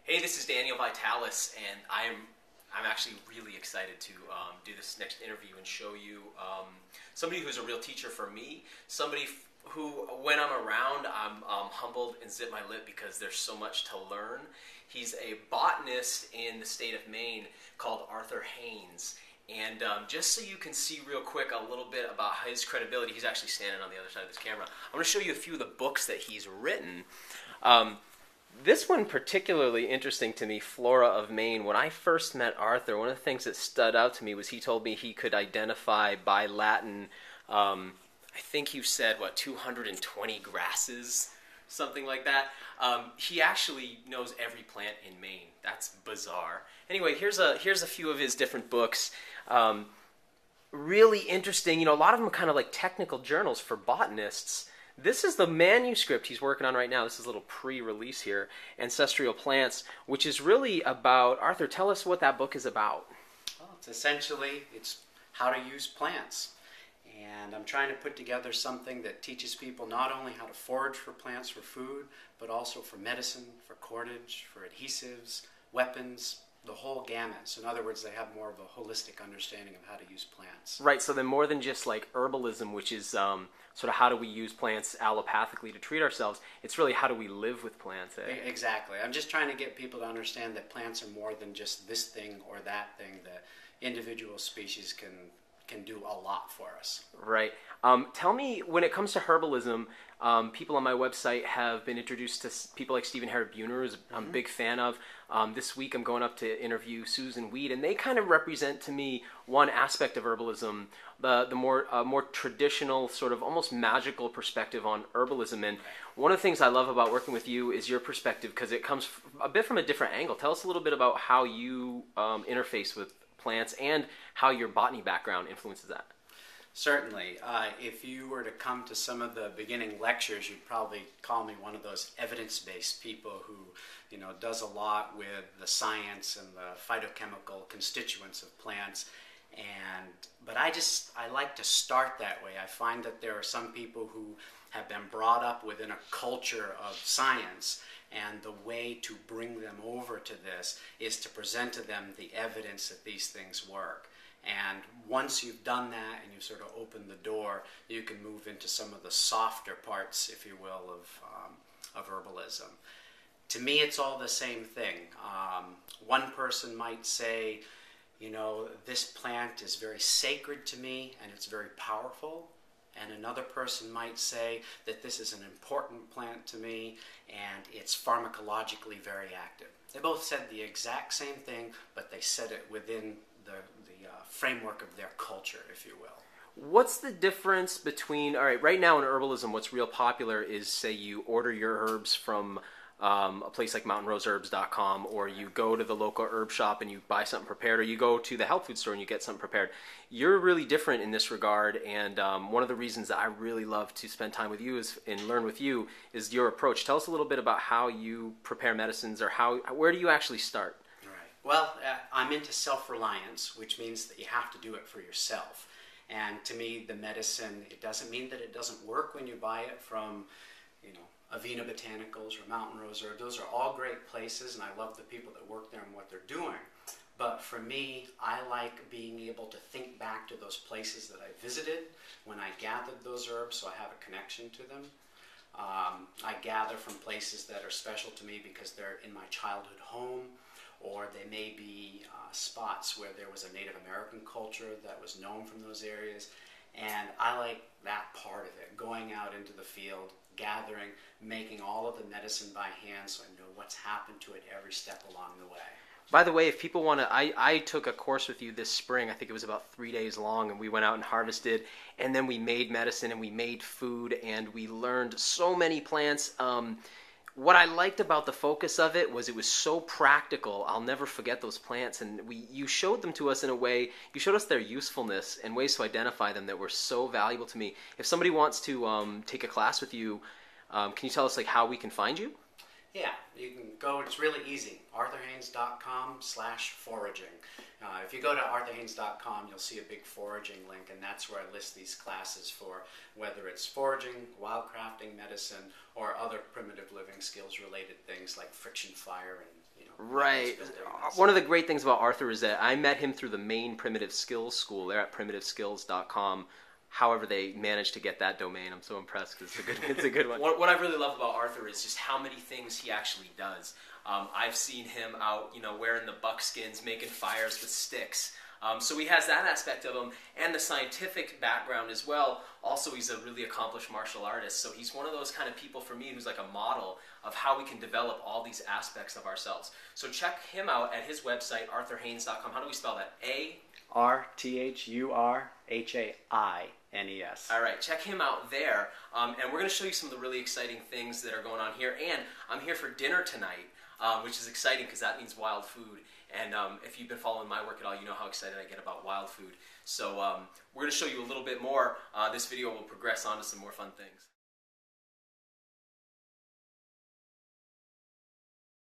Hey, this is Daniel Vitalis, and I'm actually really excited to do this next interview and show you somebody who's a real teacher for me, somebody who, when I'm around, I'm humbled and zip my lip because there's so much to learn. He's a botanist in the state of Maine called Arthur Haynes. And just so you can see real quick a little bit about his credibility, he's actually standing on the other side of this camera. I'm going to show you a few of the books that he's written. This one particularly interesting to me, Flora of Maine. When I first met Arthur, one of the things that stood out to me was he told me he could identify by Latin, I think you said, 220 grasses, something like that. He actually knows every plant in Maine. That's bizarre. Anyway, here's a few of his different books. Really interesting. You know, a lot of them are kind of like technical journals for botanists. This is the manuscript he's working on right now. This is a little pre-release here, Ancestral Plants, which is really about, Arthur, tell us what that book is about. Well, it's how to use plants. And I'm trying to put together something that teaches people not only how to forage for plants for food, but also for medicine, for cordage, for adhesives, weapons, the whole gamut. So in other words, they have more of a holistic understanding of how to use plants. Right, so then more than just like herbalism, which is sort of how do we use plants allopathically to treat ourselves, it's really how do we live with plants. Exactly. I'm just trying to get people to understand that plants are more than just this thing or that thing. That individual species can do a lot for us. Right. Tell me, when it comes to herbalism, people on my website have been introduced to people like Stephen Buhner, who I'm a big fan of. This week I'm going up to interview Susan Weed, and they kind of represent to me one aspect of herbalism, the more traditional, sort of almost magical perspective on herbalism. And one of the things I love about working with you is your perspective, because it comes a bit from a different angle. Tell us a little bit about how you interface with plants and how your botany background influences that. Certainly. If you were to come to some of the beginning lectures, you'd probably call me one of those evidence-based people who, does a lot with the science and the phytochemical constituents of plants. But I like to start that way. I find that there are some people who have been brought up within a culture of science, and the way to bring them over to this is to present to them the evidence that these things work. And once you've done that and you've sort of opened the door, you can move into some of the softer parts, if you will, of herbalism. To me, it's all the same thing. One person might say, this plant is very sacred to me and it's very powerful. And another person might say that this is an important plant to me and it's pharmacologically very active. They both said the exact same thing, but they said it within the framework of their culture, if you will. What's the difference between, all right now in herbalism, what's real popular is, say, you order your herbs from a place like mountainroseherbs.com, or you go to the local herb shop and you buy something prepared, or you go to the health food store and you get something prepared. You're really different in this regard, and one of the reasons that I really love to spend time with you and learn with you is your approach. Tell us a little bit about how you prepare medicines, or where do you actually start? Well, I'm into self-reliance, which means that you have to do it for yourself. And to me, the medicine, it doesn't mean that it doesn't work when you buy it from, Avena Botanicals or Mountain Rose Herb. Those are all great places, and I love the people that work there and what they're doing. But for me, I like being able to think back to those places that I visited when I gathered those herbs, so I have a connection to them. I gather from places that are special to me because they're in my childhood home, or they may be spots where there was a Native American culture that was known from those areas. And I like that part of it, going out into the field, gathering, making all of the medicine by hand so I know what's happened to it every step along the way. By the way, if people want to, I took a course with you this spring. I think it was about 3 days long, and we went out and harvested, and then we made medicine and we made food, and we learned so many plants. What I liked about the focus of it was so practical. I'll never forget those plants, and you showed them to us in a way, you showed us their usefulness and ways to identify them that were so valuable to me. If somebody wants to take a class with you, can you tell us how we can find you? Yeah, you can go, it's really easy, arthurhaynes.com/foraging. If you go to arthurhaynes.com, you'll see a big foraging link, and that's where I list these classes for whether it's foraging, wildcrafting, medicine, or other primitive living skills related things like friction fire and Right. One of the great things about Arthur is that I met him through the Maine Primitive Skills School. They're at primitiveskills.com. However they managed to get that domain, I'm so impressed because it's a good one. What I really love about Arthur is just how many things he actually does. I've seen him out, wearing the buckskins, making fires with sticks. So he has that aspect of him, and the scientific background as well. Also, he's a really accomplished martial artist, so he's one of those kind of people for me who's like a model of how we can develop all these aspects of ourselves. So check him out at his website, arthurhaines.com. How do we spell that? ARTHURHAINES. All right, check him out there, and we're going to show you some of the really exciting things that are going on here. And I'm here for dinner tonight, which is exciting because that means wild food. And if you've been following my work at all, you know how excited I get about wild food. So we're going to show you a little bit more. This video will progress on to some more fun things.